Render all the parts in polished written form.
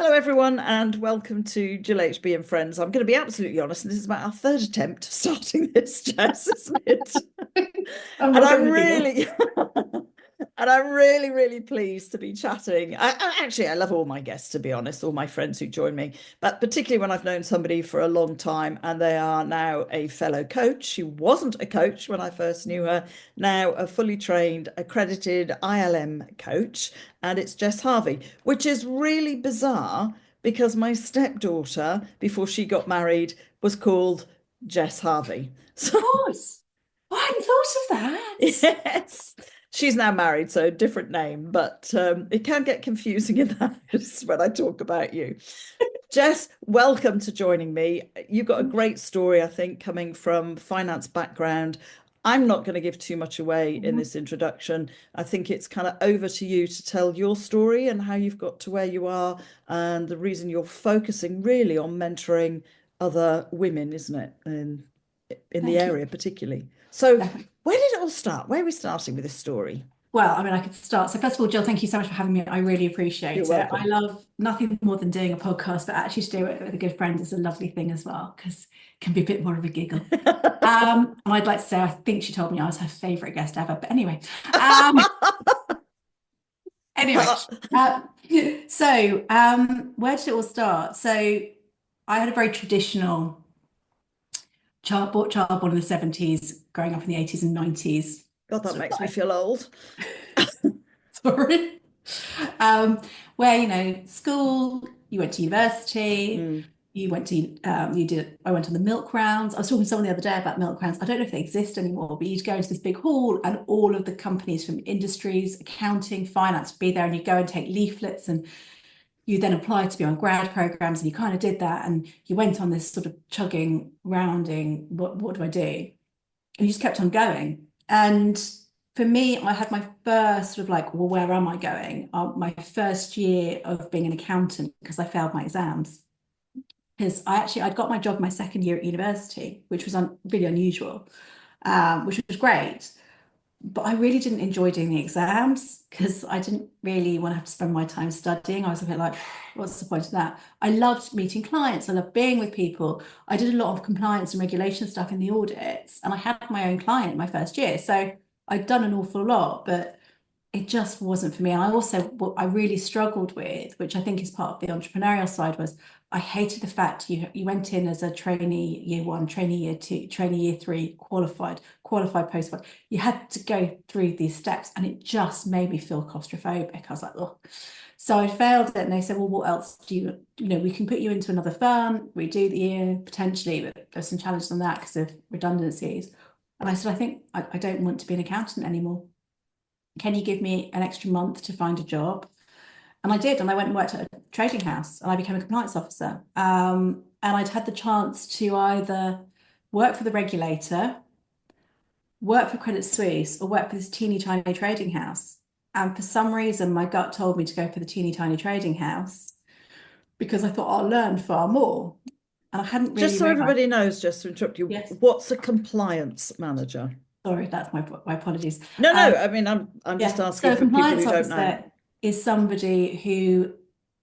Hello, everyone, and welcome to GillHB and Friends. I'm going to be absolutely honest, and this is about our third attempt of starting this, Jess, isn't it? I'm And not I'm going to giggle. really, and I'm really, really pleased to be chatting. I love all my guests, to be honest, all my friends who join me, but particularly when I've known somebody for a long time and they are now a fellow coach. She wasn't a coach when I first knew her, now a fully trained, accredited ILM coach, and it's Jess Harvey, which is really bizarre because my stepdaughter, before she got married, was called Jess Harvey. Of So course. Oh, I hadn't thought of that. yes. She's now married, so different name, but it can get confusing in the house when I talk about you. Jess, welcome to joining me. You've got a great story, I think, coming from finance background. I'm not going to give too much away in Mhm. this introduction. I think it's kind of over to you to tell your story and how you've got to where you are and the reason you're focusing really on mentoring other women, isn't it? In the Thank you. area particularly. So Definitely. where did it all start? Where are we starting with this story? Well, I mean, I could start. So first of all, Jill, thank you so much for having me. I really You're appreciate it. I welcome. love nothing more than doing a podcast, but actually to do it with a good friend is a lovely thing as well, because it can be a bit more of a giggle. And I'd like to say, I think she told me I was her favorite guest ever. But um, anyway, uh, where did it all start? So I had a very traditional child born in the 70s, growing up in the 80s and 90s. God, that Sort of makes me life. feel old. Sorry. Um, where, school, you went to university, Mm. I went on the milk rounds. I was talking to someone the other day about milk rounds. I don't know if they exist anymore, but you'd go into this big hall and all of the companies from industries, accounting, finance would be there, and you go and take leaflets, and you then applied to be on grad programs, and you kind of did that, and you went on this sort of chugging, rounding, what do I do? And you just kept on going. And for me, I had my first sort of like, well, where am I going? My first year of being an accountant because I failed my exams. Because I'd got my job my second year at university, which was really unusual, which was great. But I really didn't enjoy doing the exams because I didn't really want to have to spend my time studying. I was a bit like, what's the point of that? I loved meeting clients. I loved being with people. I did a lot of compliance and regulation stuff in the audits, and I had my own client my first year. So I'd done an awful lot, but it just wasn't for me. And what I really struggled with, which I think is part of the entrepreneurial side, was I hated the fact you went in as a trainee year one, trainee year two, trainee year three, qualified post. You had to go through these steps, and it just made me feel claustrophobic. I was like, oh. So I failed it, and they said, well, what else do we can put you into another firm, redo the year potentially, but there's some challenges on that because of redundancies. And I said, I think I don't want to be an accountant anymore. Can you give me an extra month to find a job? And I did, and I went and worked at a trading house, and I became a compliance officer. And I'd had the chance to either work for the regulator, work for Credit Suisse, or work for this teeny tiny trading house. And for some reason, my gut told me to go for the teeny tiny trading house because I thought I'll learn far more. And I hadn't Just really so realized. everybody knows, just to interrupt you, Yes, what's a compliance manager? sorry, that's my apologies. No, Um, no, I mean I'm just Yeah, so asking a for people compliance who don't know. officer is somebody who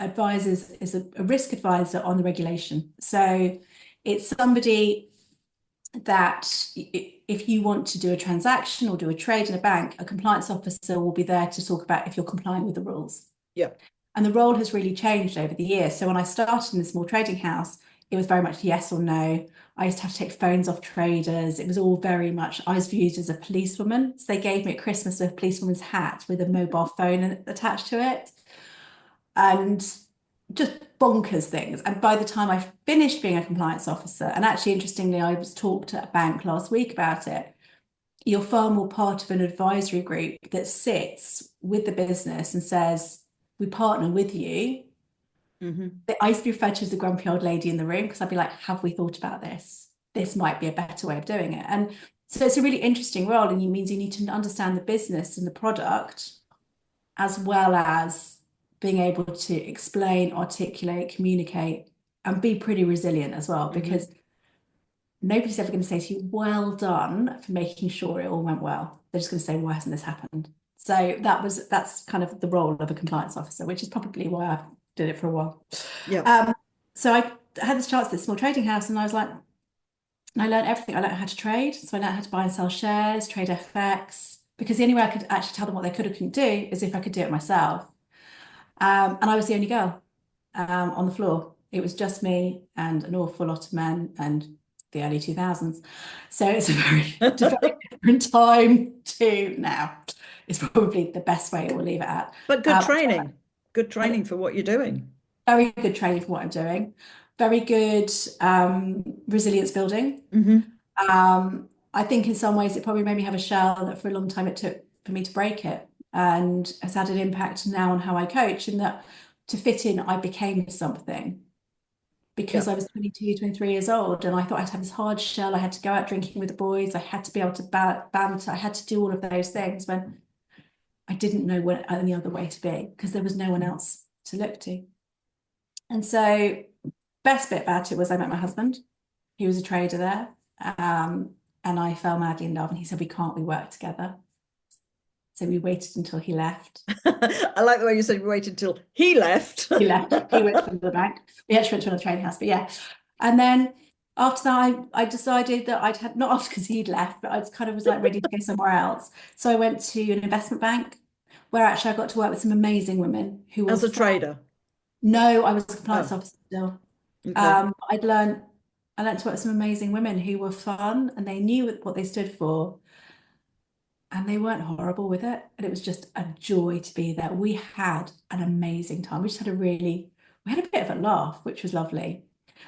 is a risk advisor on the regulation. So it's somebody that if you want to do a transaction or do a trade in a bank, a compliance officer will be there to talk about if you're complying with the rules. Yeah. And the role has really changed over the years. So when I started in the small trading house, it was very much yes or no. I used to have to take phones off traders. It was all very much, I was viewed as a policewoman. So they gave me at Christmas a policewoman's hat with a mobile phone attached to it. And just bonkers things. And by the time I finished being a compliance officer, and actually, interestingly, I was talked at a bank last week about it, you're far more part of an advisory group that sits with the business and says, we partner with you. Hmm. I used to be referred to as the grumpy old lady in the room because I'd be like, have we thought about this? This might be a better way of doing it. And so it's a really interesting role, and it means you need to understand the business and the product as well as being able to explain, articulate, communicate, and be pretty resilient as well, Hmm. because nobody's ever going to say to you, well done for making sure it all went well. They're just going to say, why hasn't this happened? So that's kind of the role of a compliance officer, which is probably why I did it for a while. Yeah. So I had this chance at this small trading house, and I was like, and I learned everything. I learned how to trade. So I learned how to buy and sell shares, trade FX, because the only way I could actually tell them what they could or couldn't do is if I could do it myself. And I was the only girl on the floor. It was just me and an awful lot of men and the early 2000s. So it's a very different time to now. It's probably the best way we'll leave it at. But good training for what you're doing. Very good training for what I'm doing. Very good resilience building. Hmm. I think in some ways it probably made me have a shell that for a long time it took for me to break it, and has had an impact now on how I coach, in that to fit in, I became something Yeah. because I was 22, 23 years old, and I thought I'd have this hard shell. I had to go out drinking with the boys. I had to be able to banter. I had to do all of those things when I didn't know what any other way to be, because there was no one else to look to. And so best bit about it was I met my husband. He was a trader there. And I fell madly in love, and he said, we work together? So we waited until he left. I like the way you said we waited until he left. He left. He went to the bank. We actually went to another trading house, but yeah. And then after that, I decided that I'd had, not after because he'd left, but I kind of was like ready to go somewhere else. So I went to an investment bank where actually I got to work with some amazing women who were As a trader. No, I was a compliance Oh, officer still. okay. I learned to work with some amazing women who were fun, and they knew what they stood for, and they weren't horrible with it. And it was just a joy to be there. We had an amazing time. We had a bit of a laugh, which was lovely.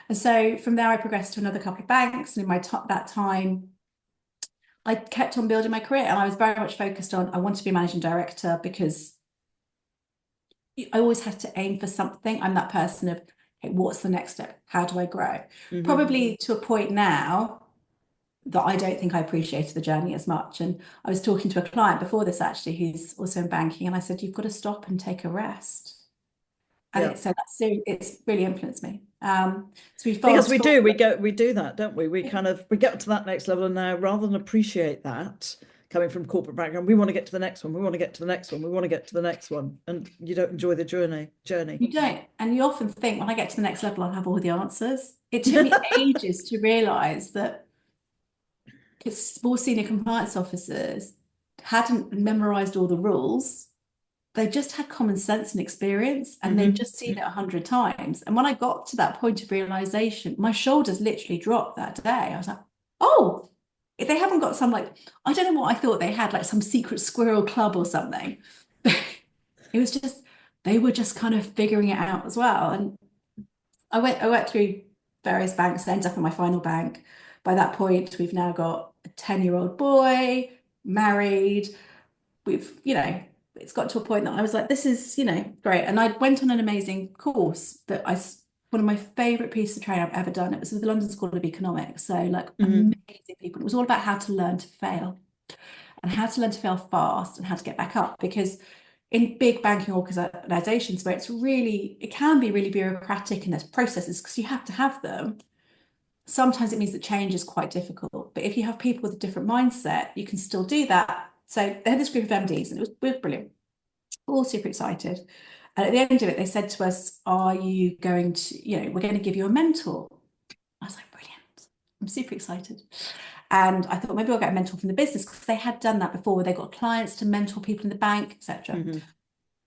And so from there, I progressed to another couple of banks. And in that time, I kept on building my career, and I was very much focused on, I want to be a managing director, because I always had to aim for something. I'm that person of, okay, what's the next step? How do I grow? Mm-hmm. Probably to a point now that I don't think I appreciated the journey as much. And I was talking to a client before this, actually, who's also in banking, and I said, you've got to stop and take a rest. And Yeah. it's really influenced me. So we Because fast forward. we do that, don't we? We get to that next level, and now rather than appreciate that coming from corporate background, we want to get to the next one. We want to get to the next one. We want to get to the next one, and you don't enjoy the journey. You don't. And you often think, when I get to the next level, I'll have all the answers. It took me ages to realize that more senior compliance officers hadn't memorized all the rules. They just had common sense and experience, and they'd just seen it 100 times. And when I got to that point of realization, my shoulders literally dropped that day. I was like, oh, if they haven't got some, like, I don't know what I thought they had, like some secret squirrel club or something. It was just, they were just kind of figuring it out as well. And I went through various banks, ended up in my final bank. By that point, we've now got a 10-year-old boy, married. It's got to a point that I was like, this is, great. And I went on an amazing course that one of my favorite pieces of training I've ever done. It was with the London School of Economics. So like amazing people. It was all about how to learn to fail, and how to learn to fail fast, and how to get back up. Because in big banking organizations where it can be really bureaucratic, and there's processes because you have to have them, sometimes it means that change is quite difficult. But if you have people with a different mindset, you can still do that. So they had this group of MDs, and it was brilliant, all super excited. And at the end of it, they said to us, are you going to, we're going to give you a mentor. I was like, brilliant. I'm super excited. And I thought maybe I'll get a mentor from the business, because they had done that before, where they got clients to mentor people in the bank, etc.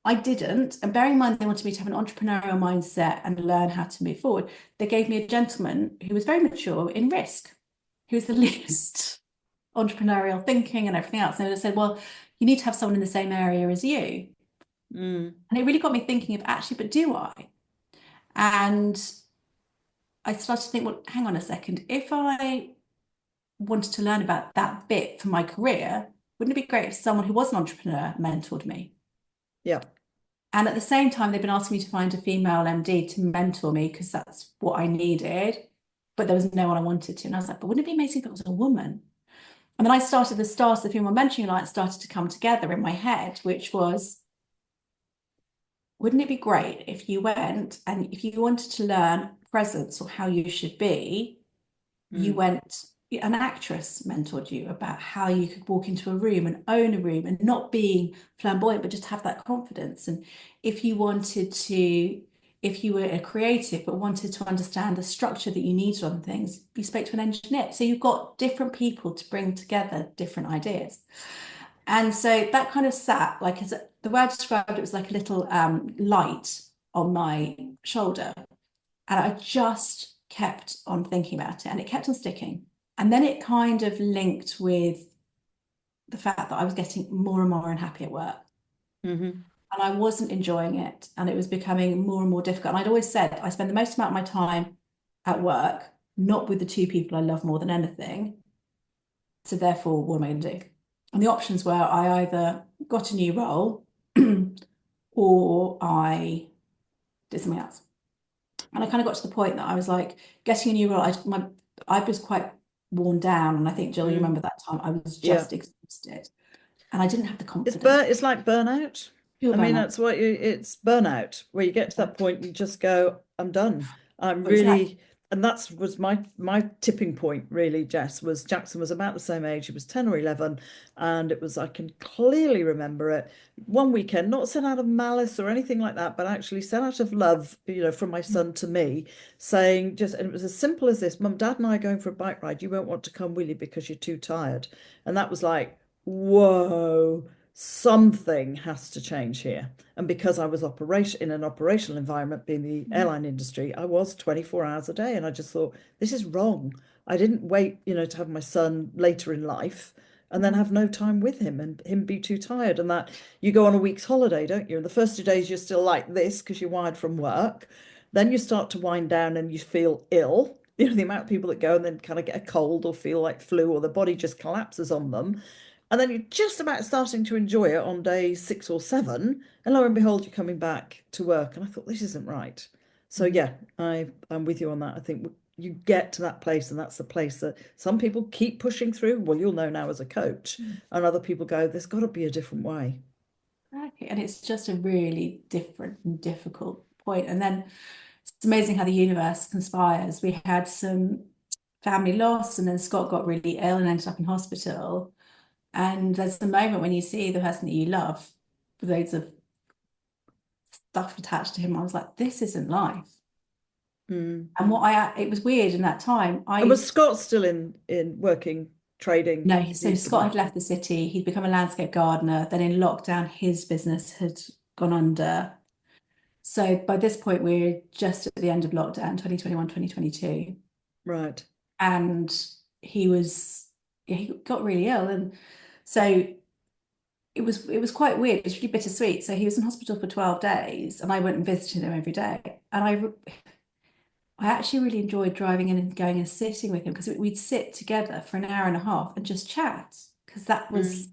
I didn't. And bearing in mind, they wanted me to have an entrepreneurial mindset and learn how to move forward. They gave me a gentleman who was very mature in risk, who was the least entrepreneurial thinking and everything else. And they said, well, you need to have someone in the same area as you. And it really got me thinking of, actually, but do I? And I started to think, well, hang on a second. If I wanted to learn about that bit for my career, wouldn't it be great if someone who was an entrepreneur mentored me? Yeah. And at the same time, they've been asking me to find a female MD to mentor me, because that's what I needed. But there was no one I wanted to. And I was like, but wouldn't it be amazing if it was a woman? And then the stars of the Female Mentoring Alliance started to come together in my head, which was, wouldn't it be great if you went, and if you wanted to learn presence or how you should be, you went, an actress mentored you about how you could walk into a room and own a room, and not being flamboyant, but just have that confidence. And if you wanted to if you were a creative but wanted to understand the structure that you needed on things, you spoke to an engineer. So you've got different people to bring together different ideas. And so that kind of sat like, as the way I described it was like a little light on my shoulder. And I just kept on thinking about it, and it kept on sticking. And then it kind of linked with the fact that I was getting more and more unhappy at work. Mm-hmm. And I wasn't enjoying it. And it was becoming more and more difficult. And I'd always said I spend the most amount of my time at work, not with the two people I love more than anything. So therefore, what am I going to do? And the options were I either got a new role or I did something else. And I kind of got to the point that I was like, getting a new role, I was quite worn down. And I think, Jill, you remember that time I was Yeah. just exhausted. And I didn't have the It's confidence. it's like burnout. Pure I mean, burnout. that's what it's burnout, where you get to that point, you just go, I'm done. I'm Well, exactly. really, and that's was my tipping point, really, Jess, was Jackson was about the same age. He was 10 or 11. And it was, I can clearly remember it. One weekend, not sent out of malice or anything like that, but actually sent out of love, from my son to me, saying just, and it was as simple as this: Mum, Dad and I are going for a bike ride. You won't want to come, will you? Because you're too tired. And that was like, whoa, something has to change here. And because I was in an operational environment, being the airline industry, I was 24 hours a day. And I just thought, this is wrong. I didn't wait, to have my son later in life and then have no time with him and him be too tired. And that you go on a week's holiday, don't you? And the first 2 days you're still like this because you're wired from work. Then you start to wind down and you feel ill. The amount of people that go and then kind of get a cold or feel like flu, or the body just collapses on them. And then you're just about starting to enjoy it on day 6 or 7, and lo and behold, you're coming back to work. And I thought, this isn't right. So Mhm. yeah, I'm with you on that. I think you get to that place, and that's the place that some people keep pushing through. Well, you'll know now as a coach, and other people go, there's got to be a different way. Exactly. And it's just a really different and difficult point. And then it's amazing how the universe conspires. We had some family loss, and then Scott got really ill and ended up in hospital. And there's the moment when you see the person that you love with loads of stuff attached to him. I was like, this isn't life. Mm. And it was weird in that time. And was Scott still in working, trading? No, so Scott had left the city. He'd become a landscape gardener. Then in lockdown, his business had gone under. So by this point, we're just at the end of lockdown, 2021, 2022. Right. And he got really ill. And so it was quite weird. It was really bittersweet. So he was in hospital for 12 days, and I went and visited him every day. And I actually really enjoyed driving in and going and sitting with him, because we'd sit together for an hour and a half and just chat, because that was, Mm.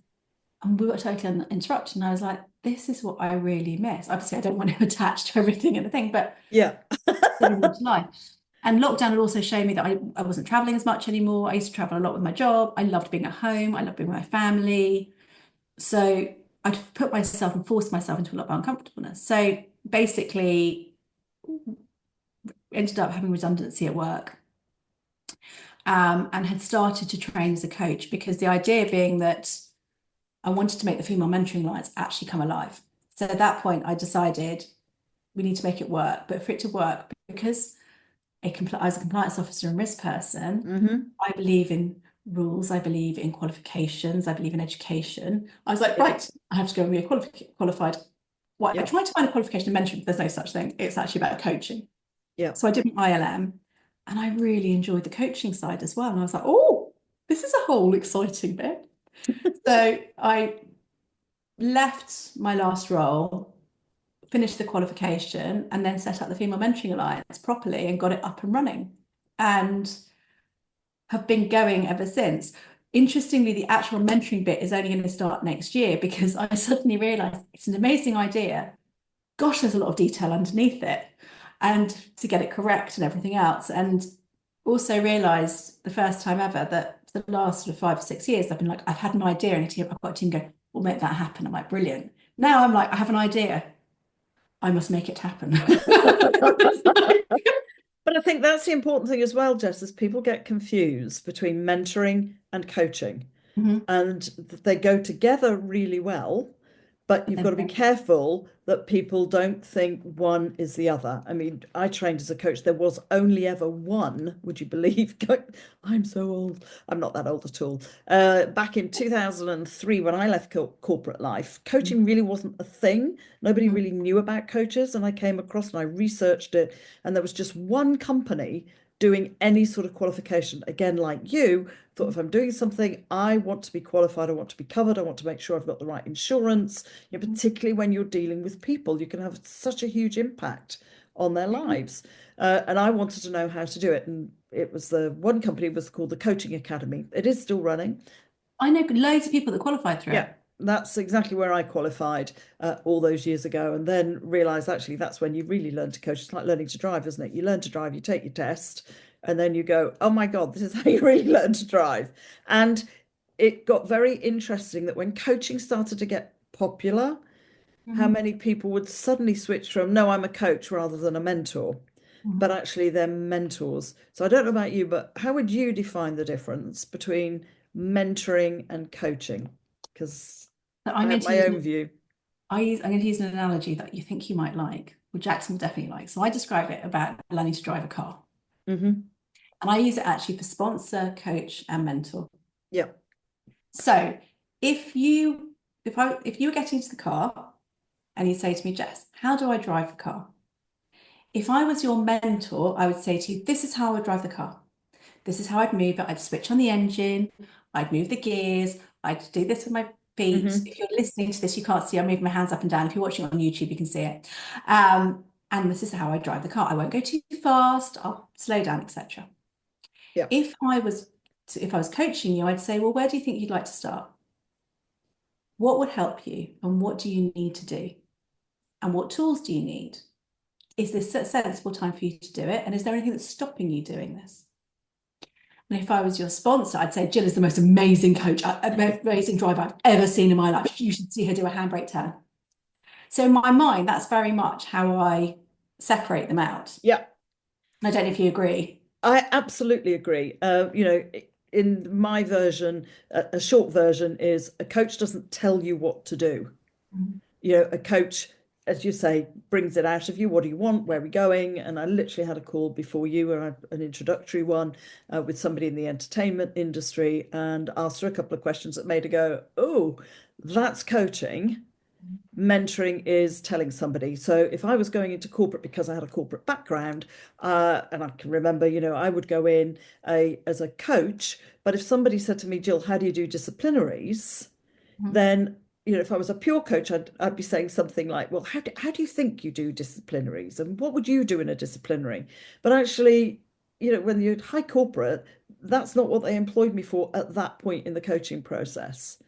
and we got totally uninterrupted. And I was like, this is what I really miss. Obviously, I don't want him attached to everything and the thing, but Yeah. living into life. And lockdown had also shown me that I wasn't traveling as much anymore. I used to travel a lot with my job. I loved being at home. I loved being with my family. So I'd put myself and forced myself into a lot of uncomfortableness. So basically, ended up having redundancy at work, and had started to train as a coach, because the idea being that I wanted to make the female mentoring alliance actually come alive. So at that point, I decided we need to make it work. But for it to work, because I was a compliance officer and risk person, Mm-hmm. I believe in rules, I believe in qualifications, I believe in education. I was like, Yeah. right, I have to go and be a qualified. Well, I Yeah. tried to find a qualification in mentoring, but there's no such thing. It's actually about coaching. Yeah. So I did my ILM, and I really enjoyed the coaching side as well. And I was like, oh, this is a whole exciting bit. So I left my last role, finished the qualification, and then set up the Female Mentoring Alliance properly and got it up and running, and have been going ever since. Interestingly, the actual mentoring bit is only going to start next year, because I suddenly realized it's an amazing idea. Gosh, there's a lot of detail underneath it, and to get it correct and everything else. And also realized the first time ever that for the last sort of 5 or 6 years, I've been like, I've had an idea, and I've got a team go, we'll make that happen. I'm like, brilliant. Now I'm like, I have an idea. I must make it happen. But I think that's the important thing as well, Jess, is people get confused between mentoring and coaching, Mhm. and they go together really well. But But you've got to be then, careful that people don't think one is the other. I mean, I trained as a coach. There was only ever one, would you believe? I'm so old. I'm not that old at all. Back in 2003, when I left corporate life, coaching really wasn't a thing. Nobody Mhm. really knew about coaches. And I came across and I researched it. And there was just one company doing any sort of qualification. Again, like you, thought if I'm doing something, I want to be qualified, I want to be covered, I want to make sure I've got the right insurance. You know, particularly when you're dealing with people, you can have such a huge impact on their lives. And I wanted to know how to do it. And it was the one company was called the Coaching Academy. It is still running. I know loads of people that qualified through Yeah, it. that's exactly where I qualified all those years ago, and then realized actually that's when you really learn to coach. It's like learning to drive, isn't it? You learn to drive, you take your test, and then you go, oh my God, this is how you really learn to drive. And it got very interesting that when coaching started to get popular, how Mhm. many people would suddenly switch from, no, I'm a coach rather than a mentor, but Mhm. actually they're mentors. So I don't know about you, but how would you define the difference between mentoring and coaching? Because So I I'm going have to my use own view. I'm going to use an analogy that you think you might like, or Jackson will definitely like. So I describe it about learning to drive a car. Hmm. And I use it actually for sponsor, coach, and mentor. Yeah. So if you were getting into the car and you say to me, Jess, how do I drive the car? If I was your mentor, I would say to you, this is how I would drive the car. This is how I'd move it. I'd switch on the engine, I'd move the gears, I'd do this with my feet. Hmm. If you're listening to this, you can't see I'm moving my hands up and down. If you're watching on YouTube, you can see it. And this is how I drive the car. I won't go too fast, I'll slow down, etc. Yeah. If I was if I was coaching you, I'd say, well, where do you think you'd like to start? What would help you? And what do you need to do? And what tools do you need? Is this a sensible time for you to do it? And is there anything that's stopping you doing this? And if I was your sponsor, I'd say Jill is the most amazing coach, amazing driver I've ever seen in my life. You should see her do a handbrake turn. So in my mind, that's very much how I separate them out. Yeah. I don't know if you agree. I absolutely agree. In my version, a short version is a coach doesn't tell you what to do. Mhm. You know, a coach, as you say, brings it out of you. What do you want? Where are we going? And I literally had a call before you, an introductory one with somebody in the entertainment industry, and asked her a couple of questions that made her go, oh, that's coaching. Mentoring is telling somebody. So if I was going into corporate because I had a corporate background, and I can remember, you know, I would go in as a coach. But if somebody said to me, Jill, how do you do disciplinaries? Mhm. Then, you know, if I was a pure coach, I'd be saying something like, well, how do you think you do disciplinaries? And what would you do in a disciplinary? But actually, you know, when you're high corporate, that's not what they employed me for at that point in the coaching process.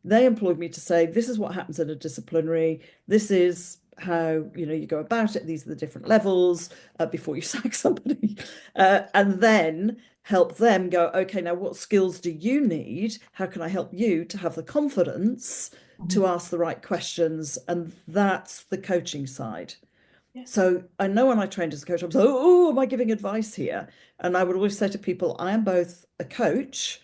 They employed me to say, this is what happens in a disciplinary. This is how, you know, you go about it. These are the different levels before you sack somebody. And then help them go, okay, now what skills do you need? How can I help you to have the confidence to Mhm. ask the right questions? And that's the coaching side. Yeah. So I know when I trained as a coach, I was like, oh, am I giving advice here? And I would always say to people, I am both a coach,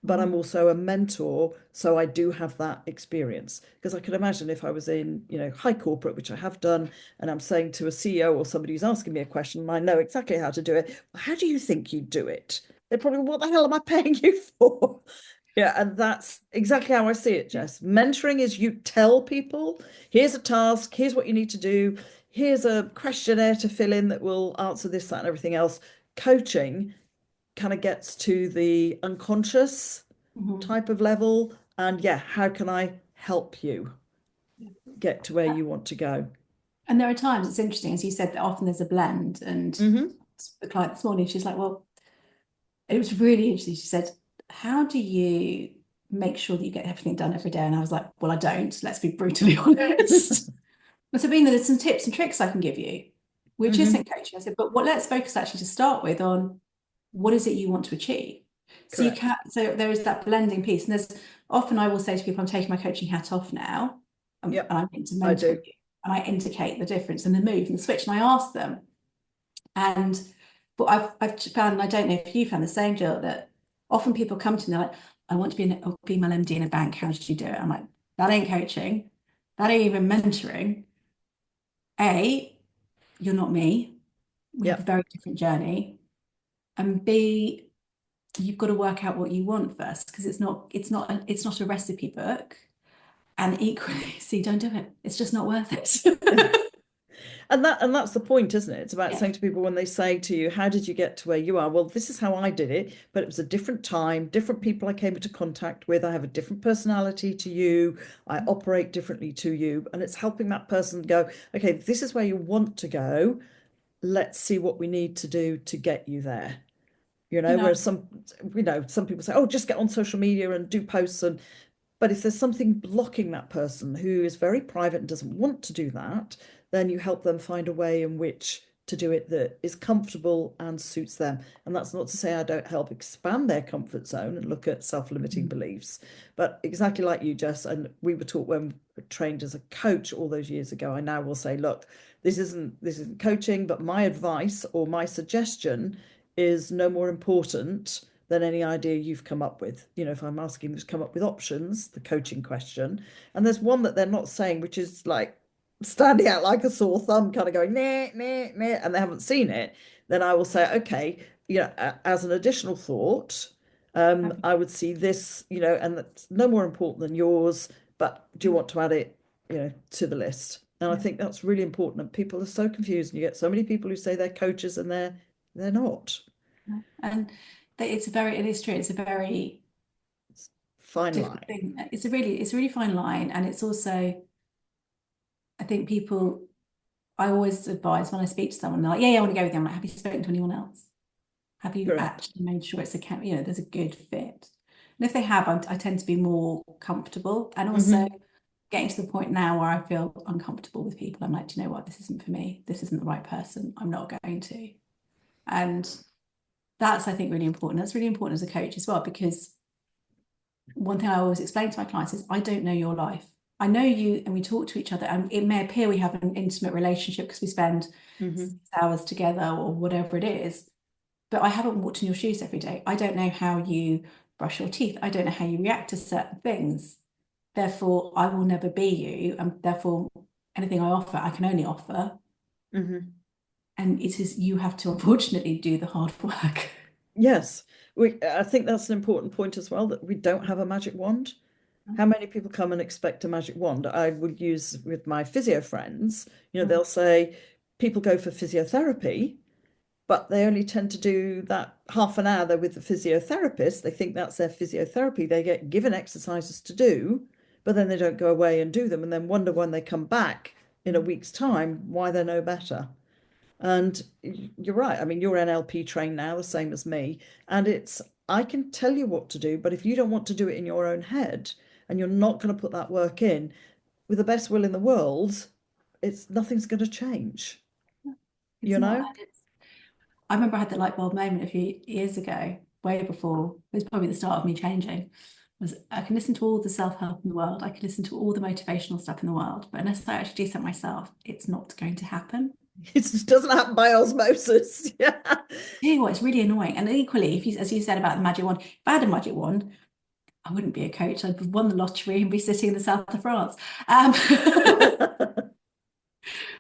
but I'm Mhm. also a mentor. So I do have that experience. Because I can imagine if I was in, you know, high corporate, which I have done, and I'm saying to a CEO or somebody who's asking me a question, and I know exactly how to do it. Well, how do you think you do it? They're probably, what the hell am I paying you for? Yeah, and that's exactly how I see it, Jess. Mentoring is you tell people, here's a task, here's what you need to do, here's a questionnaire to fill in that will answer this, that, and everything else. Coaching kind of gets to the unconscious Mhm. type of level. And yeah, how can I help you get to where you want to go? And there are times it's interesting, as you said, that often there's a blend. And Hmm. the client this morning, she's like, well, it was really interesting. She said, how do you make sure that you get everything done every day? And I was like, well, I don't. Let's be brutally honest. I said, Sabina, there's some tips and tricks I can give you, which Hmm. isn't coaching. I said, but what let's focus actually to start with on what is it you want to achieve? So you Correct. can so there is that blending piece. And there's often I will say to people, I'm taking my coaching hat off now, and Yep, I'm going to I mentor do. you. And I indicate the difference and the move and the switch. And I ask them. And but I've found, and I don't know if you found the same, Jill, that often people come to me, they're like, I want to be a female MD in a bank. How should you do it? I'm like, that ain't coaching. that ain't even mentoring. A, you're not me. We have a Yep. very different journey. And B, you've got to work out what you want first, because it's not a recipe book. And equally, see, don't do it. It's just not worth it. And that's the point, isn't it? It's about Yeah. saying to people when they say to you, how did you get to where you are? Well, this is how I did it, but it was a different time, different people I came into contact with. I have a different personality to you. I operate differently to you. And it's helping that person go, okay, this is where you want to go. Let's see what we need to do to get you there. You know, Whereas some people say, oh, just get on social media and do posts. But if there's something blocking that person who is very private and doesn't want to do that, then you help them find a way in which to do it that is comfortable and suits them. And that's not to say I don't help expand their comfort zone and look at self-limiting beliefs. But exactly like you, Jess, and we were taught when we were trained as a coach all those years ago, I now will say, look, this isn't coaching, but my advice or my suggestion is no more important than any idea you've come up with. If I'm asking them to come up with options, the coaching question, and there's one that they're not saying, which is like standing out like a sore thumb, kind of going, nah, nah, nah, and they haven't seen it, then I will say, okay, as an additional thought, I would see this, and that's no more important than yours, but do you want to add it, to the list? And I yeah. think that's really important. And people are so confused. And you get so many people who say they're coaches and they're not. And it is true. It's a very Fine difficult line. thing. It's a really fine line. And it's also, I think I always advise when I speak to someone, they're like, yeah, I want to go with you. I'm like, have you spoken to anyone else? Have you Correct. actually made sure there's a good fit? And if they have, I tend to be more comfortable, and also Hmm. getting to the point now where I feel uncomfortable with people. I'm like, do you know what? This isn't for me. This isn't the right person. I'm not going to. And that's, I think, really important. That's really important as a coach as well, because one thing I always explain to my clients is I don't know your life. I know you and we talk to each other, and it may appear we have an intimate relationship because we spend Hmm. 6 hours together or whatever it is, but I haven't walked in your shoes every day. I don't know how you brush your teeth. I don't know how you react to certain things. Therefore, I will never be you. And therefore, anything I offer, I can only offer. Hmm. And it is, you have to unfortunately do the hard work. Yes. I think that's an important point as well, that we don't have a magic wand. How many people come and expect a magic wand? I would use with my physio friends, they'll say people go for physiotherapy, but they only tend to do that half an hour they're with the physiotherapist. They think that's their physiotherapy. They get given exercises to do, but then they don't go away and do them and then wonder when they come back in a week's time why they're no better. And you're right. I mean, you're NLP trained now, the same as me. And I can tell you what to do, but if you don't want to do it in your own head and you're not going to put that work in, with the best will in the world, nothing's going to change, It's you not. know? I remember I had the light bulb moment a few years ago, way before, it was probably the start of me changing, was I can listen to all the self-help in the world, I can listen to all the motivational stuff in the world, but unless I actually do something myself, it's not going to happen. It just doesn't happen by osmosis. Yeah. Tell you what, it's really annoying. And equally, if you, as you said about the magic wand, if I had a magic wand, I wouldn't be a coach. I'd have won the lottery and be sitting in the south of France. But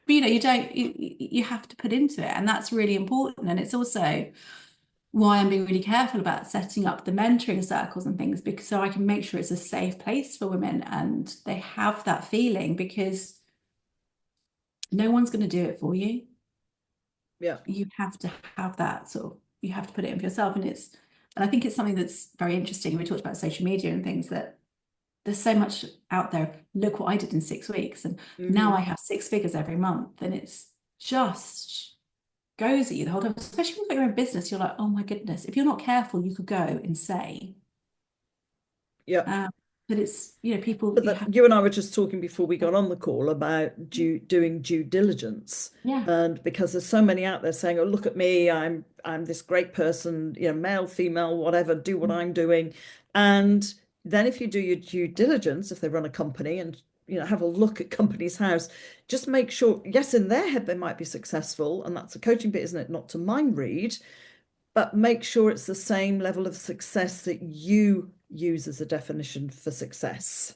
you have to put into it, and that's really important. And it's also why I'm being really careful about setting up the mentoring circles and things, because so I can make sure it's a safe place for women and they have that feeling, because no one's going to do it for you. Yeah. You have to have that sort of, you have to put it in for yourself. And I think it's something that's very interesting. We talked about social media and things, that there's so much out there. Look what I did in 6 weeks. And now I Hmm. have six figures every month. And it's just goes at you the whole time, especially when you've got your own business. You're like, oh my goodness, if you're not careful, you could go insane. Yeah. Um, but it's, people, But you that have, you and I were just talking before we got on the call about doing due diligence. yeah, And because there's so many out there saying, "Oh, look at me, I'm this great person, male, female, whatever, do what I'm doing." And then if you do your due diligence, if they run a company and have a look at company's house, just make sure, yes, in their head they might be successful, and that's a coaching bit, isn't it? Not to mind read, but make sure it's the same level of success that you use as a definition for success.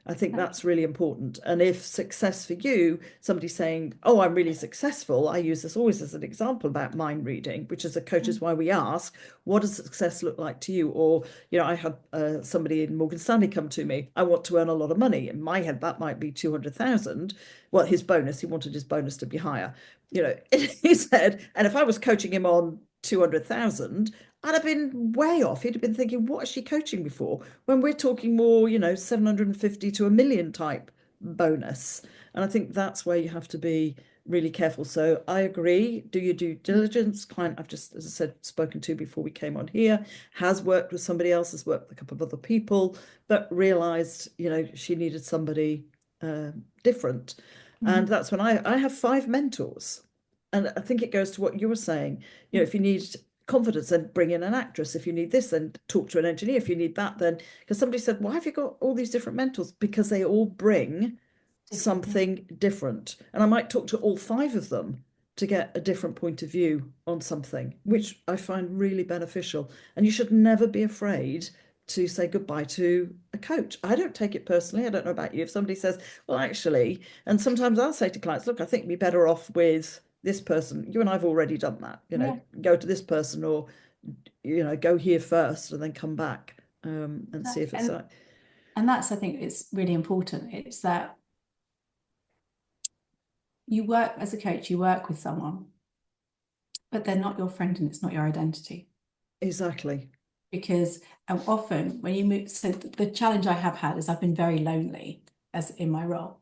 I think that's really important. And if success for you, somebody saying, "Oh, I'm really successful," I use this always as an example about mind reading, which as a coach is why we ask, "What does success look like to you?" Or, I had somebody in Morgan Stanley come to me, "I want to earn a lot of money." In my head, that might be 200,000. Well, his bonus, he wanted his bonus to be higher. He said, and if I was coaching him on 200,000, I'd have been way off. He'd have been thinking, what is she coaching me for? When we're talking more, 750 to a million type bonus. And I think that's where you have to be really careful. So I agree. Do your due diligence. Client I've just, as I said, spoken to before we came on here, has worked with somebody else, has worked with a couple of other people, but realized, she needed somebody different. And that's when I have 5 mentors. And I think it goes to what you were saying. If you need confidence, then bring in an actress. If you need this, then talk to an engineer. If you need that, then, because somebody said, why have you got all these different mentors? Because they all bring something different. And I might talk to all 5 of them to get a different point of view on something, which I find really beneficial. And you should never be afraid to say goodbye to a coach. I don't take it personally. I don't know about you. If somebody says, well, actually, and sometimes I'll say to clients, look, I think we're better off with this person. You and I've already done that, go to this person, or, go here first and then come back and see if it's right. And that's, I think, it's really important. It's that you work as a coach, you work with someone, but they're not your friend and it's not your identity. Exactly. Because often when you move, so the challenge I have had is I've been very lonely as in my role.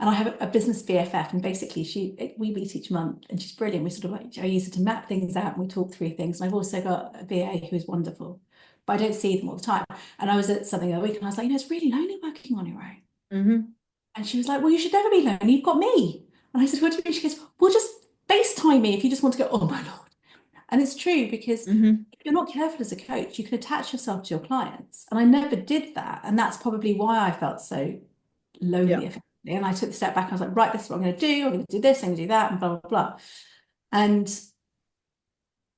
And I have a business BFF, and basically we meet each month, and she's brilliant. We sort of I use her to map things out, and we talk through things. And I've also got a VA who is wonderful, but I don't see them all the time. And I was at something the other week, and I was like, it's really lonely working on your own. And she was like, well, you should never be lonely. You've got me. And I said, what do you mean? She goes, well, just FaceTime me if you just want to go, oh my Lord. And it's true, because if you're not careful as a coach, you can attach yourself to your clients. And I never did that. And that's probably why I felt so lonely. Yeah. And I took the step back. I was like, right, this is what I'm going to do. I'm going to do this, I'm going to do that, and blah, blah, blah. And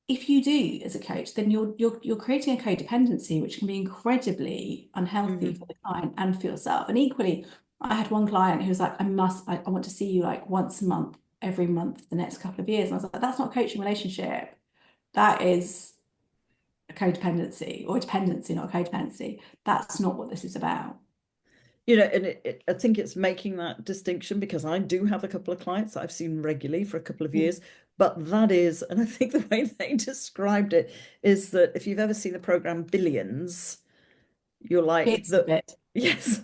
if you do as a coach, then you're creating a codependency, which can be incredibly unhealthy for the client and for yourself. And equally, I had one client who was like, I want to see you like once a month, every month for the next couple of years. And I was like, that's not a coaching relationship. That is a codependency, or a dependency, not a codependency. That's not what this is about. And I think it's making that distinction, because I do have a couple of clients that I've seen regularly for a couple of years, but that is, and I think the way they described it is that if you've ever seen the program Billions, you're like yes,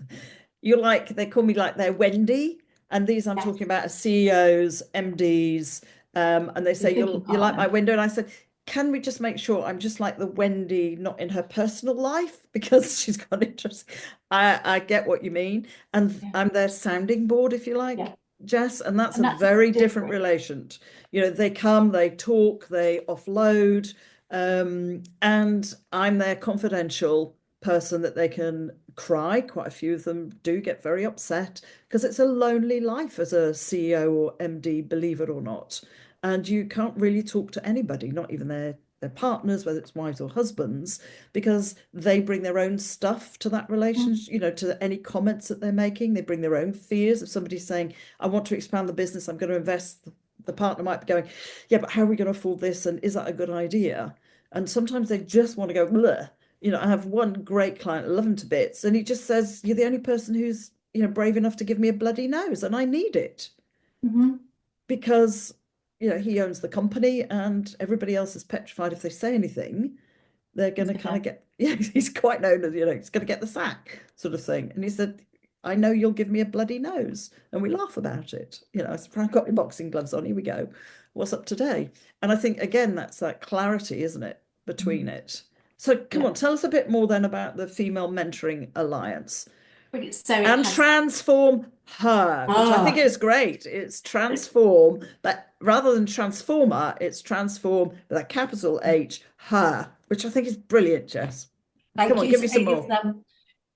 you're like, they call me like they're Wendy, and these I'm talking about are CEOs, MDs, and they say you're like my window, and I said, can we just make sure I'm just like the Wendy, not in her personal life, because she's got interest. I get what you mean. And I'm their sounding board, if you like, Jess. And that's a very different relation. They come, they talk, they offload, and I'm their confidential person that they can cry. Quite a few of them do get very upset, because it's a lonely life as a CEO or MD, believe it or not. And you can't really talk to anybody, not even their partners, whether it's wives or husbands, because they bring their own stuff to that relationship, to any comments that they're making. They bring their own fears. If somebody's saying, I want to expand the business, I'm going to invest, the partner might be going, yeah, but how are we going to afford this? And is that a good idea? And sometimes they just want to go, bleh. I have one great client, I love him to bits, and he just says, you're the only person who's, brave enough to give me a bloody nose, and I need it. Because he owns the company, and everybody else is petrified if they say anything, they're going to kind of get, he's quite known as, he's going to get the sack sort of thing. And he said, I know you'll give me a bloody nose. And we laugh about it. I said, I've got my boxing gloves on, here we go. What's up today? And I think, again, that's that clarity, isn't it, between it. So come on, tell us a bit more then about the Female Mentoring Alliance. So and TransformHer, which I think is great. It's transform, but rather than transformer, it's transform with a capital H, her, which I think is brilliant, Jess. Come on, give me some more.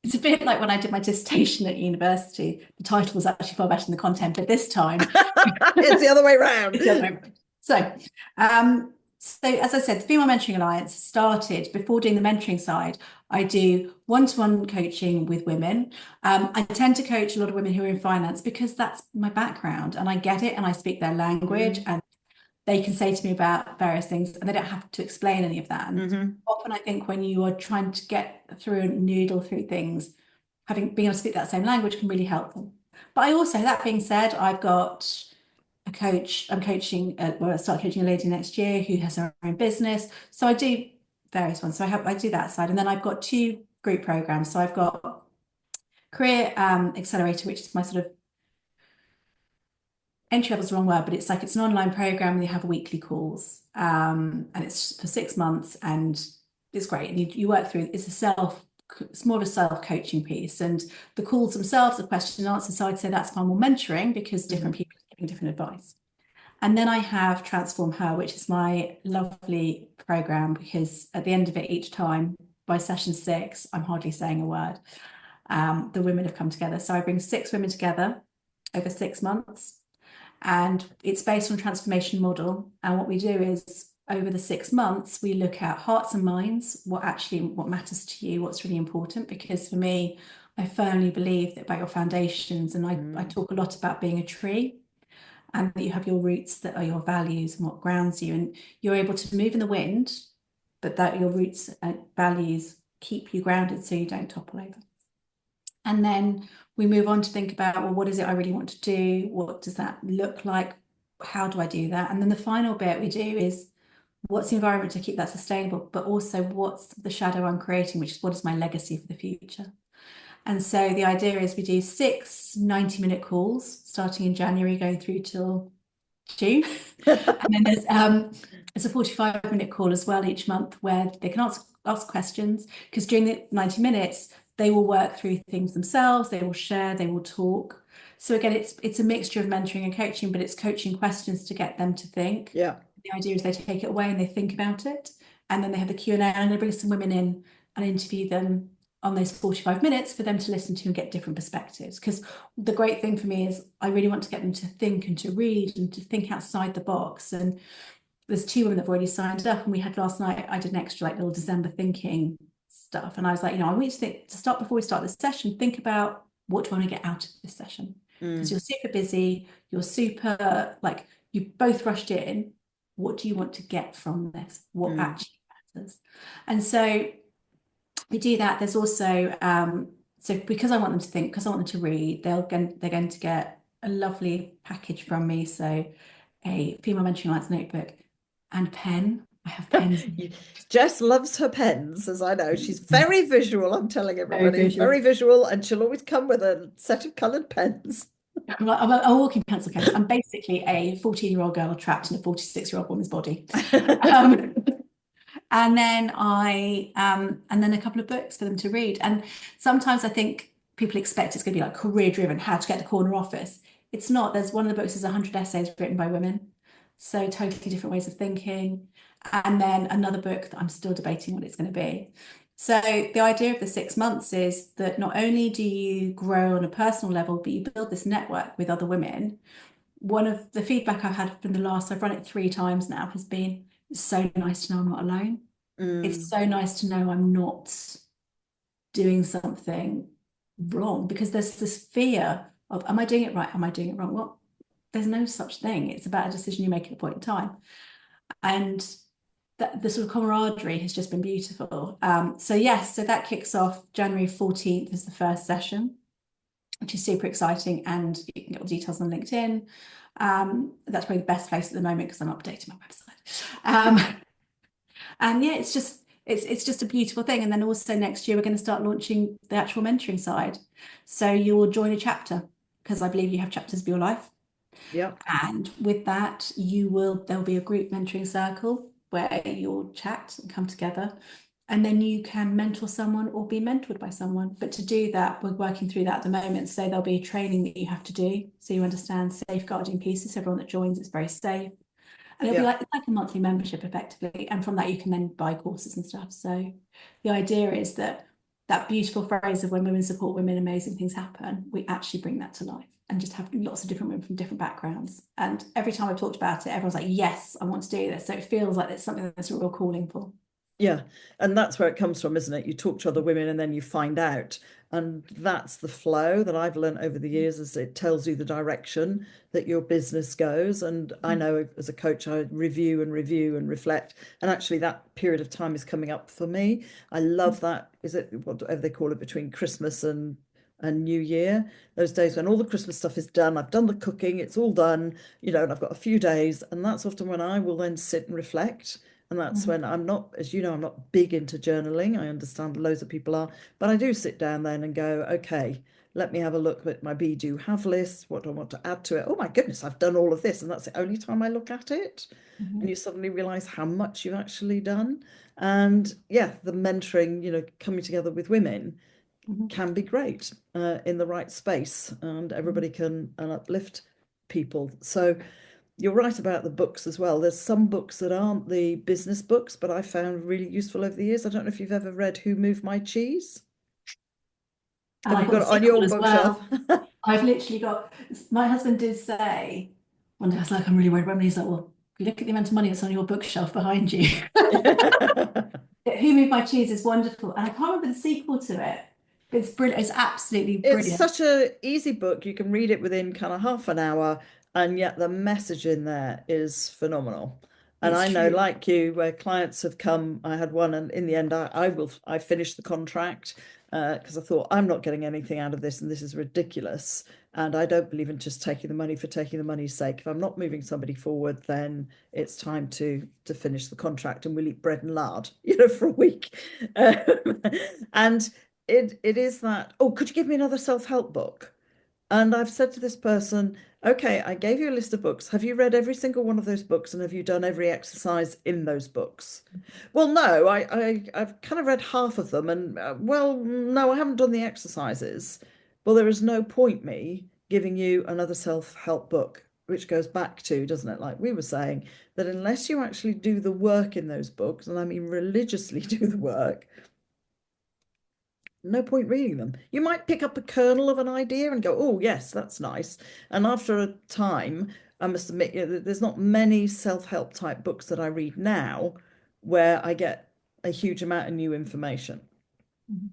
It's a bit like when I did my dissertation at university. The title was actually far better than the content, but this time it's the other way around. So So as I said, the Female Mentoring Alliance started before doing the mentoring side. I do one-to-one coaching with women. I tend to coach a lot of women who are in finance because that's my background and I get it and I speak their language and they can say to me about various things and they don't have to explain any of that. And often I think when you are trying to get through and noodle through things, being able to speak that same language can really help them. But I also, that being said, I've got a coach. I'm coaching. Well, I start coaching a lady next year who has her own business. So I do various ones. So I do that side, and then I've got 2 group programs. So I've got Career Accelerator, which is my sort of entry level is the wrong word, but it's like it's an online program and you have weekly calls, and it's for 6 months, and it's great. And you work through. It's more of a self-coaching piece, and the calls themselves are question and answer. So I'd say that's far more mentoring because different people are giving different advice. And then I have TransformHer, which is my lovely program, because at the end of it, each time by session 6, I'm hardly saying a word. The women have come together. So I bring 6 women together over 6 months, and it's based on transformation model. And what we do is over the 6 months, we look at hearts and minds, what matters to you, what's really important. Because for me, I firmly believe that about your foundations, and I talk a lot about being a tree, and that you have your roots that are your values and what grounds you, and you're able to move in the wind, but that your roots and values keep you grounded so you don't topple over. And then we move on to think about, well, what is it I really want to do? What does that look like? How do I do that? And then the final bit we do is, what's the environment to keep that sustainable, but also what's the shadow I'm creating, which is what is my legacy for the future? And so the idea is we do 6 90-minute calls starting in January going through till June. And then there's a 45-minute call as well each month where they can ask questions, because during the 90 minutes, they will work through things themselves, they will share, they will talk. So again, it's a mixture of mentoring and coaching, but it's coaching questions to get them to think. Yeah. The idea is they take it away and they think about it. And then they have the Q&A, and they bring some women in and interview them on those 45 minutes for them to listen to and get different perspectives. Because the great thing for me is I really want to get them to think and to read and to think outside the box. And there's 2 women that have already signed up, and we had last night, I did an extra like little December thinking stuff. And I was like, I want you to start before we start this session, think about what do I want to get out of this session? Because you're super busy, you're super, like, you both rushed in. What do you want to get from this? What actually matters? And so we do that. There's also, so because I want them to think, because I want them to read, they're going to get a lovely package from me. So a Female Mentoring Alliance notebook and pen. I have pens. Jess loves her pens, as I know. She's very visual, I'm telling everybody. Very visual, and she'll always come with a set of coloured pens. I'm a walking pencil case. I'm basically a 14-year-old girl trapped in a 46-year-old woman's body. And then and then a couple of books for them to read. And sometimes I think people expect it's going to be like career driven, how to get the corner office. It's not. There's one of the books is 100 essays written by women. So totally different ways of thinking. And then another book that I'm still debating what it's going to be. So the idea of the 6 months is that not only do you grow on a personal level, but you build this network with other women. One of the feedback I've had from I've run it 3 times now, has been, it's so nice to know I'm not alone. It's so nice to know I'm not doing something wrong, because there's this fear of, am I doing it right? Am I doing it wrong? Well, there's no such thing. It's about a decision you make at a point in time. And the sort of camaraderie has just been beautiful. So yes, so that kicks off January 14th is the first session, which is super exciting, and you can get all the details on LinkedIn. That's probably the best place at the moment because I'm updating my website. And yeah, it's just a beautiful thing. And then also next year we're going to start launching the actual mentoring side. So you will join a chapter, because I believe you have chapters of your life. Yeah. And with that, there'll be a group mentoring circle where you'll chat and come together, and then you can mentor someone or be mentored by someone. But to do that, we're working through that at the moment. So there'll be training that you have to do, so you understand safeguarding pieces. Everyone that joins, it's very safe. And it'll be like a monthly membership effectively. And from that, you can then buy courses and stuff. So the idea is that beautiful phrase of when women support women, amazing things happen, we actually bring that to life. and just have lots of different women from different backgrounds. And every time I've talked about it, everyone's like, yes, I want to do this. So it feels like it's something that's a real calling for. Yeah, and that's where it comes from, isn't it? You talk to other women and then you find out. And that's the flow that I've learned over the years, is it tells you the direction that your business goes. And I know as a coach, I review and review and reflect. And actually that period of time is coming up for me. I love that. Is it whatever they call it, between Christmas and New Year, those days when all the Christmas stuff is done, I've done the cooking, it's all done, and I've got a few days, and that's often when I will then sit and reflect. And that's when I'm not, as you know, I'm not big into journaling. I understand loads of people are, but I do sit down then and go, okay, let me have a look at my be do have list. What do I want to add to it? Oh my goodness, I've done all of this. And that's the only time I look at it. And you suddenly realize how much you've actually done. And yeah, the mentoring, coming together with women can be great in the right space, and everybody can uplift people. So you're right about the books as well. There's some books that aren't the business books, but I found really useful over the years. I don't know if you've ever read Who Moved My Cheese? And Have I you got got the it on your sequel as bookshelf? well. I've literally got, my husband did say, one day I was like, I'm really worried about money. He's like, well, if you look at the amount of money that's on your bookshelf behind you. Who Moved My Cheese is wonderful. And I can't remember the sequel to it. It's brilliant. It's absolutely It's brilliant. such a easy book. You can read it within kind of half an hour, and yet the message in there is phenomenal. And It's I know, true. like you, where clients have come, I had one, and in the end, I finished the contract because I thought I'm not getting anything out of this, and this is ridiculous. And I don't believe in just taking the money for taking the money's sake. If I'm not moving somebody forward, then it's time to finish the contract, and we'll eat bread and lard, for a week. And it is that, oh, could you give me another self-help book? And I've said to this person, okay, I gave you a list of books. Have you read every single one of those books, and have you done every exercise in those books? Well, no, I've kind of read half of them, and well, no, I haven't done the exercises. Well, there is no point me giving you another self-help book, which goes back to, doesn't it? Like we were saying, that unless you actually do the work in those books, and I mean religiously do the work, no point reading them. You might pick up a kernel of an idea and go, oh, yes, that's nice. And after a time, I must admit, there's not many self-help type books that I read now where I get a huge amount of new information.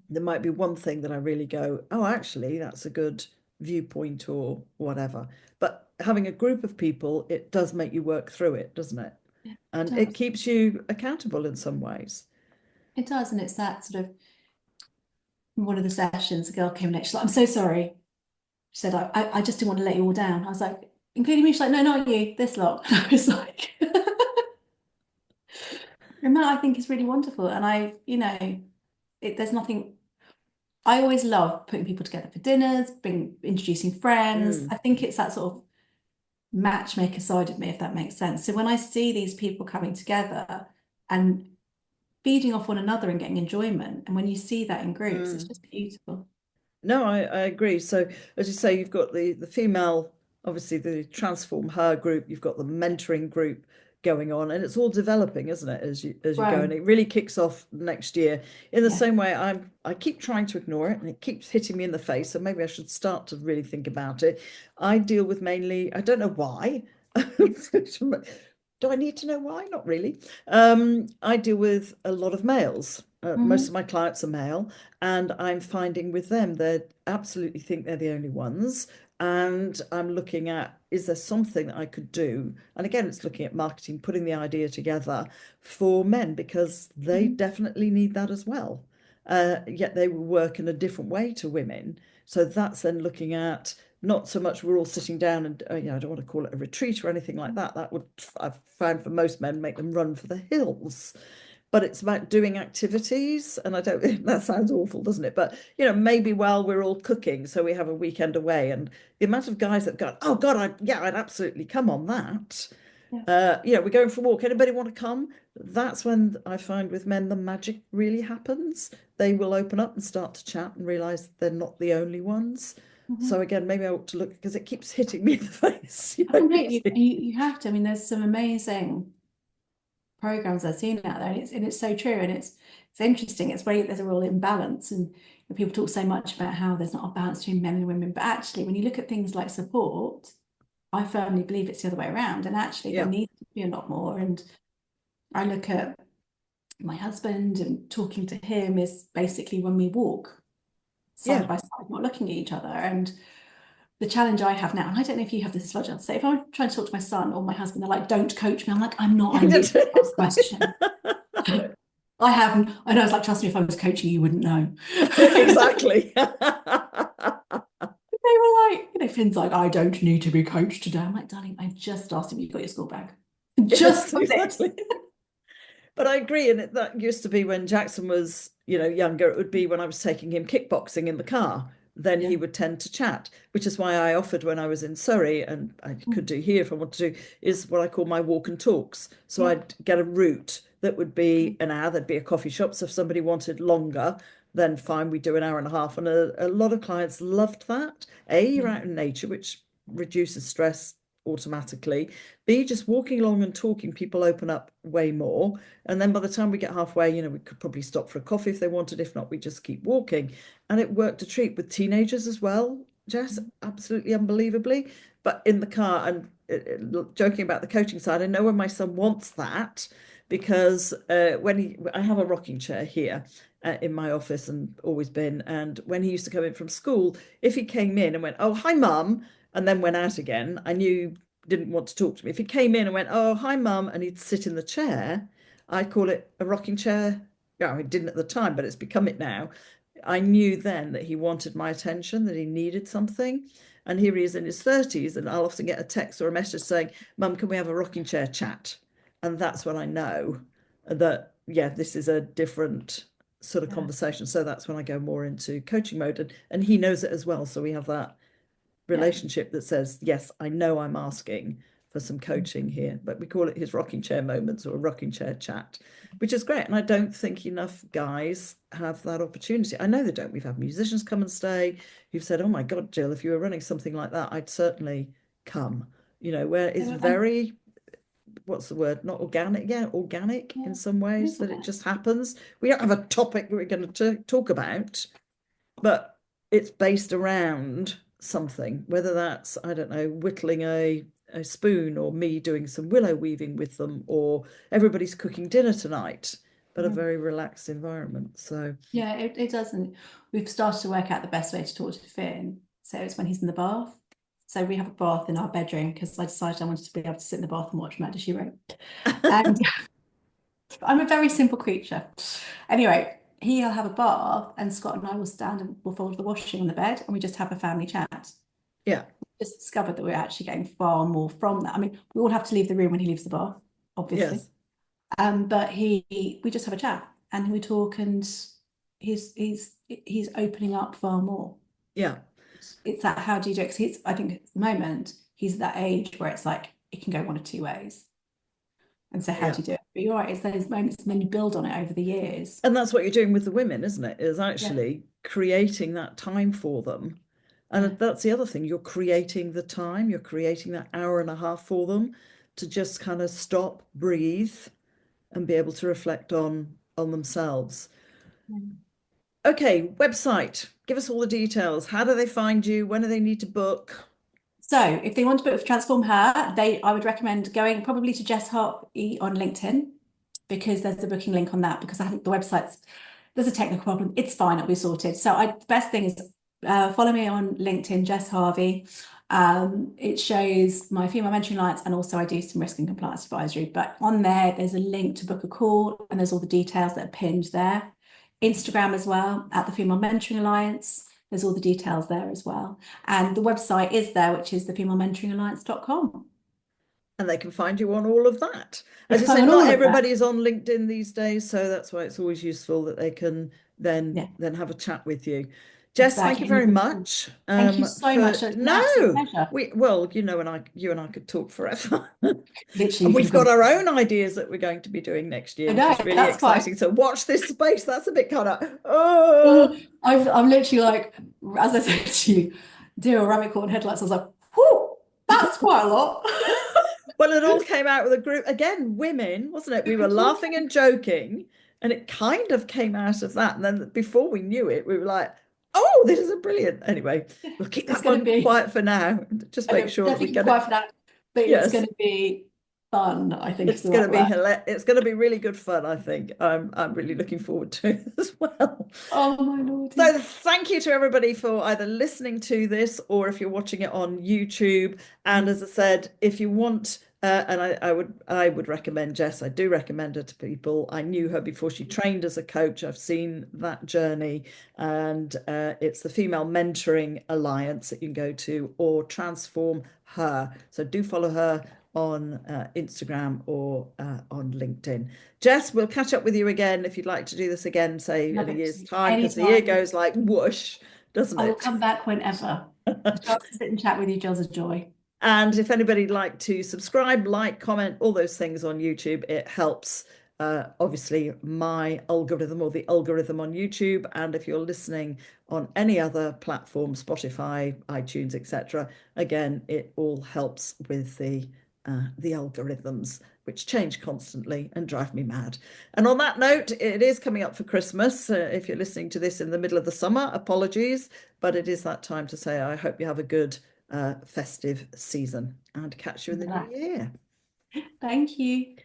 There might be one thing that I really go, oh, actually, that's a good viewpoint or whatever. But having a group of people, it does make you work through it, doesn't it? Yeah, it And it does. keeps you accountable in some ways. It does. And it's that sort of, in one of the sessions, a girl came in, she's like, I'm so sorry. She said, I just didn't want to let you all down. I was like, including me. She's like, no, not you, this lot. I was like, and that I think is really wonderful. And there's nothing, I always love putting people together for dinners, introducing friends. Mm, I think it's that sort of matchmaker side of me, if that makes sense. So when I see these people coming together and feeding off one another and getting enjoyment, and when you see that in groups, it's mm. just beautiful. No, I agree. So as you say, you've got the female, obviously the Transform Her group, you've got the mentoring group going on, and it's all developing, isn't it, as you go. And Grown. it really kicks off next year. In the Yeah. same way, I keep trying to ignore it and it keeps hitting me in the face. So maybe I should start to really think about it. I deal with mainly, I don't know why. Do I need to know why? Not really. I deal with a lot of males. Most of Mhm. my clients are male, and I'm finding with them, they absolutely think they're the only ones. And I'm looking at, is there something that I could do? And again, it's looking at marketing, putting the idea together for men, because they Mhm. definitely need that as well. Yet they will work in a different way to women. So that's then looking at not so much we're all sitting down and, I don't want to call it a retreat or anything like that. That would, I've found for most men, make them run for the hills. But it's about doing activities. And I don't, that sounds awful, doesn't it? But, maybe while we're all cooking, so we have a weekend away. And the amount of guys that go, oh God, I'd absolutely come on that. Yeah. We're going for a walk. Anybody want to come? That's when I find with men the magic really happens. They will open up and start to chat and realize they're not the only ones. So Mhm. again, maybe I ought to look, because it keeps hitting me in the face. Completely. You have to. I mean, there's some amazing programs I've seen out there, and it's so true, and it's interesting. It's very there's a real imbalance, and people talk so much about how there's not a balance between men and women, but actually, when you look at things like support, I firmly believe it's the other way around, and actually there Yeah. needs to be a lot more. And I look at my husband, and talking to him is basically when we walk side Yeah. by side, not looking at each other. And the challenge I have now, and I don't know if you have this as well, Jill, so if I'm trying to talk to my son or my husband, they're like, don't coach me. I'm like, I'm not, I'm literally ask a question. I haven't, and I was like, trust me, if I was coaching, you wouldn't know. Exactly. They were like, Finn's like, I don't need to be coached today. I'm like, darling, I just asked if you got your school bag. Just Yes, for this. exactly. But I agree, and that used to be when Jackson was, younger. It would be when I was taking him kickboxing in the car. Then Yeah. he would tend to chat, which is why I offered when I was in Surrey, and I could do here if I want to do, is what I call my walk and talks. So Yeah. I'd get a route that would be an hour. There'd be a coffee shop. So if somebody wanted longer, then fine, we do an hour and a half. And a lot of clients loved that. A, you're out in nature, which reduces stress automatically. B, just walking along and talking, people open up way more. And then by the time we get halfway, we could probably stop for a coffee if they wanted. If not, we just keep walking. And it worked a treat with teenagers as well, Jess, absolutely unbelievably. But in the car, and joking about the coaching side, I know when my son wants that, because I have a rocking chair here in my office, and always been. And when he used to come in from school, if he came in and went, "Oh, hi, mum," and then went out again, I knew didn't want to talk to me. If he came in and went, "Oh, hi, mum," and he'd sit in the chair, I call it a rocking chair. Yeah, I didn't at the time, but it's become it now. I knew then that he wanted my attention, that he needed something. And here he is in his 30s, and I'll often get a text or a message saying, "Mum, can we have a rocking chair chat?" And that's when I know that, yeah, this is a different sort of Yeah. conversation. So that's when I go more into coaching mode. And he knows it as well. So we have that relationship that says, yes, I know I'm asking for some coaching here, but we call it his rocking chair moments or a rocking chair chat, which is great. And I don't think enough guys have that opportunity. I know they don't. We've had musicians come and stay who've said, "Oh my God, Jill, if you were running something like that, I'd certainly come," where it's very, what's the word? Not organic. Yeah, organic in some ways, that it just happens. We don't have a topic we're going to talk about, but it's based around something, whether that's, I don't know, whittling a spoon, or me doing some willow weaving with them, or everybody's cooking dinner tonight, but a very relaxed environment. So yeah, it doesn't. We've started to work out the best way to talk to Finn. So it's when he's in the bath. So we have a bath in our bedroom because I decided I wanted to be able to sit in the bath and watch Murder, She Wrote. And I'm a very simple creature. Anyway, he'll have a bath, and Scott and I will stand and we'll fold the washing on the bed, and we just have a family chat. yeah, Just discovered that we're actually getting far more from that. I mean, we all have to leave the room when he leaves the bath, obviously. yes, But we just have a chat and we talk, and he's opening up far more. yeah. It's that, how do you do it? Because I think at the moment he's at that age where it's like it can go one of two ways. And so how do you do it? But you're right, it's those moments, and then you build on it over the years. And that's what you're doing with the women, isn't it? Is actually creating that time for them. And that's the other thing. You're creating the time, you're creating that hour and a half for them to just kind of stop, breathe, and be able to reflect on themselves. Okay, website. Give us all the details. How do they find you? When do they need to book? So if they want to book for TransformHer, I would recommend going probably to Jess Harvey on LinkedIn, because there's the booking link on that, because I think the website's, there's a technical problem. It's fine, it'll be sorted. So the best thing is follow me on LinkedIn, Jess Harvey. It shows my female mentoring alliance, and also I do some risk and compliance advisory. But on there's a link to book a call, and there's all the details that are pinned there. Instagram as well, at the Female Mentoring Alliance. There's all the details there as well. And the website is there, which is thefemalementoringalliance.com. And they can find you on all of that. They As can I find said, all not of that. everybody is on LinkedIn these days, so that's why it's always useful that they can then have a chat with you. Jess, thank you very much. Thank you so much. It's an absolute pleasure. You and I could talk forever. Literally, And we've got our own ideas that we're going to be doing next year, which is really exciting. So watch this space. That's a bit kind of, oh. I'm literally like, as I said to you, do a rabbit caught in headlights. I was like, whoo, that's quite a lot. Well, it all came out with a group, again, women, wasn't it? We were Yeah. laughing and joking, and it kind of came out of that. And then before we knew it, we were like, oh, this is a brilliant. Anyway, we'll keep It's that going to one be, quiet for now. Just I make know, sure that we definitely keep get quiet it. for that, but it's Yes. going to be fun, I think is It's the going right to be word. it's going to be really good fun, I think. I'm really looking forward to it as well. Oh my So lordy. thank you to everybody for either listening to this or if you're watching it on YouTube. And as I said, if you want, and I would recommend Jess. I do recommend her to people. I knew her before she trained as a coach. I've seen that journey, and it's the Female Mentoring Alliance that you can go to, or Transform Her. So do follow her on Instagram or on LinkedIn. Jess, we'll catch up with you again if you'd like to do this again, say Love in a it. year's time, because the year Anytime. goes like whoosh, doesn't I will it? come back whenever. A chance to sit and chat with you, Jill's a joy. And if anybody'd like to subscribe, like, comment, all those things on YouTube, it helps obviously my algorithm or the algorithm on YouTube. And if you're listening on any other platform, Spotify, iTunes, etc., again, it all helps with the algorithms, which change constantly and drive me mad. And on that note, it is coming up for Christmas. If you're listening to this in the middle of the summer, apologies, but it is that time to say I hope you have a good festive season and catch you in the new year. Thank you.